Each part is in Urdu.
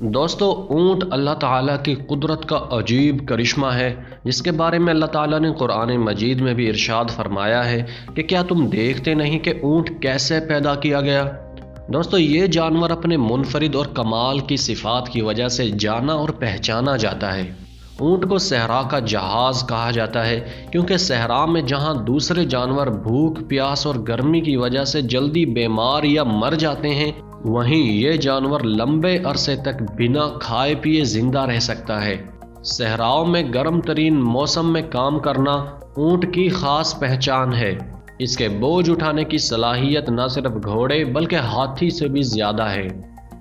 دوستو اونٹ اللہ تعالیٰ کی قدرت کا عجیب کرشمہ ہے، جس کے بارے میں اللہ تعالیٰ نے قرآن مجید میں بھی ارشاد فرمایا ہے کہ کیا تم دیکھتے نہیں کہ اونٹ کیسے پیدا کیا گیا۔ دوستو یہ جانور اپنے منفرد اور کمال کی صفات کی وجہ سے جانا اور پہچانا جاتا ہے۔ اونٹ کو صحرا کا جہاز کہا جاتا ہے کیونکہ صحرا میں جہاں دوسرے جانور بھوک، پیاس اور گرمی کی وجہ سے جلدی بیمار یا مر جاتے ہیں، وہیں یہ جانور لمبے عرصے تک بنا کھائے پیے زندہ رہ سکتا ہے۔ صحراؤں میں گرم ترین موسم میں کام کرنا اونٹ کی خاص پہچان ہے۔ اس کے بوجھ اٹھانے کی صلاحیت نہ صرف گھوڑے بلکہ ہاتھی سے بھی زیادہ ہے۔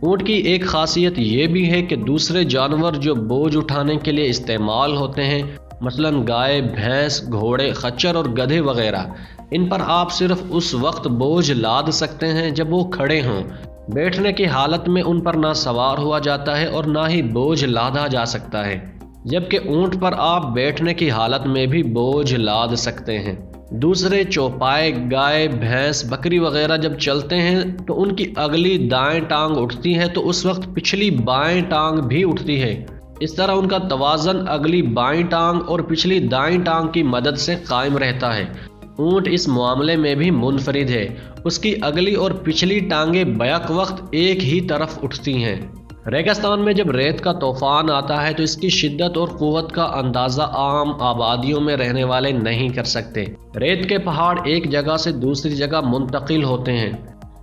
اونٹ کی ایک خاصیت یہ بھی ہے کہ دوسرے جانور جو بوجھ اٹھانے کے لیے استعمال ہوتے ہیں، مثلاً گائے، بھینس، گھوڑے، خچر اور گدھے وغیرہ، ان پر آپ صرف اس وقت بوجھ لاد سکتے ہیں جب وہ کھڑے ہوں۔ بیٹھنے کی حالت میں ان پر نہ سوار ہوا جاتا ہے اور نہ ہی بوجھ لادا جا سکتا ہے، جبکہ اونٹ پر آپ بیٹھنے کی حالت میں بھی بوجھ لاد سکتے ہیں۔ دوسرے چوپائے، گائے، بھینس، بکری وغیرہ جب چلتے ہیں تو ان کی اگلی دائیں ٹانگ اٹھتی ہے تو اس وقت پچھلی بائیں ٹانگ بھی اٹھتی ہے۔ اس طرح ان کا توازن اگلی بائیں ٹانگ اور پچھلی دائیں ٹانگ کی مدد سے قائم رہتا ہے۔ اونٹ اس معاملے میں بھی منفرد ہے، اس کی اگلی اور پچھلی ٹانگیں بیک وقت ایک ہی طرف اٹھتی ہیں۔ ریگستان میں جب ریت کا طوفان آتا ہے تو اس کی شدت اور قوت کا اندازہ عام آبادیوں میں رہنے والے نہیں کر سکتے۔ ریت کے پہاڑ ایک جگہ سے دوسری جگہ منتقل ہوتے ہیں۔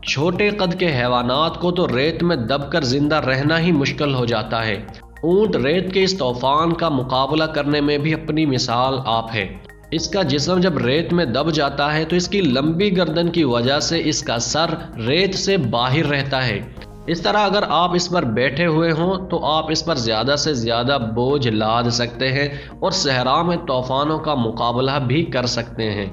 چھوٹے قد کے حیوانات کو تو ریت میں دب کر زندہ رہنا ہی مشکل ہو جاتا ہے۔ اونٹ ریت کے اس طوفان کا مقابلہ کرنے میں بھی اپنی مثال آپ ہے۔ اس کا جسم جب ریت میں دب جاتا ہے تو اس کی لمبی گردن کی وجہ سے اس کا سر ریت سے باہر رہتا ہے۔ اس طرح اگر آپ اس پر بیٹھے ہوئے ہوں تو آپ اس پر زیادہ سے زیادہ بوجھ لاد سکتے ہیں اور صحرا میں طوفانوں کا مقابلہ بھی کر سکتے ہیں۔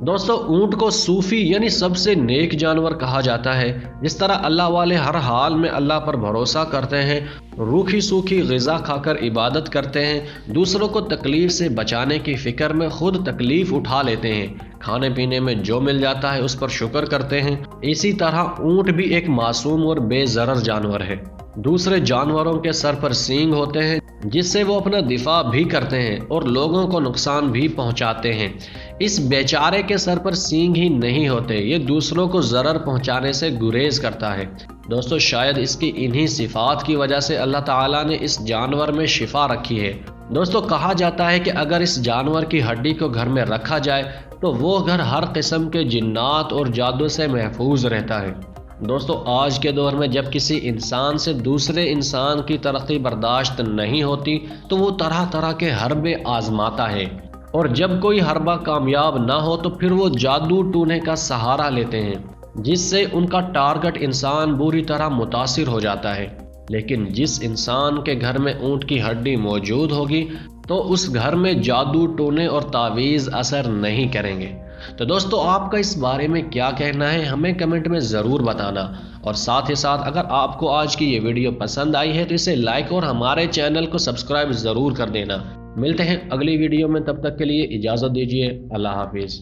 دوستو اونٹ کو صوفی یعنی سب سے نیک جانور کہا جاتا ہے۔ جس طرح اللہ والے ہر حال میں اللہ پر بھروسہ کرتے ہیں، روکھی سوکھی غذا کھا کر عبادت کرتے ہیں، دوسروں کو تکلیف سے بچانے کی فکر میں خود تکلیف اٹھا لیتے ہیں، کھانے پینے میں جو مل جاتا ہے اس پر شکر کرتے ہیں، اسی طرح اونٹ بھی ایک معصوم اور بے ضرر جانور ہے۔ دوسرے جانوروں کے سر پر سینگ ہوتے ہیں جس سے وہ اپنا دفاع بھی کرتے ہیں اور لوگوں کو نقصان بھی پہنچاتے ہیں۔ اس بیچارے کے سر پر سینگ ہی نہیں ہوتے، یہ دوسروں کو ضرر پہنچانے سے گریز کرتا ہے۔ دوستو شاید اس کی انہی صفات کی وجہ سے اللہ تعالیٰ نے اس جانور میں شفا رکھی ہے۔ دوستو کہا جاتا ہے کہ اگر اس جانور کی ہڈی کو گھر میں رکھا جائے تو وہ گھر ہر قسم کے جنات اور جادو سے محفوظ رہتا ہے۔ دوستو آج کے دور میں جب کسی انسان سے دوسرے انسان کی ترقی برداشت نہیں ہوتی تو وہ طرح طرح کے حربے آزماتا ہے، اور جب کوئی حربہ کامیاب نہ ہو تو پھر وہ جادو ٹونے کا سہارا لیتے ہیں، جس سے ان کا ٹارگٹ انسان بری طرح متاثر ہو جاتا ہے۔ لیکن جس انسان کے گھر میں اونٹ کی ہڈی موجود ہوگی تو اس گھر میں جادو ٹونے اور تعویذ اثر نہیں کریں گے۔ تو دوستو آپ کا اس بارے میں کیا کہنا ہے ہمیں کمنٹ میں ضرور بتانا، اور ساتھ ہی ساتھ اگر آپ کو آج کی یہ ویڈیو پسند آئی ہے تو اسے لائک اور ہمارے چینل کو سبسکرائب ضرور کر دینا۔ ملتے ہیں اگلی ویڈیو میں، تب تک کے لیے اجازت دیجیے، اللہ حافظ۔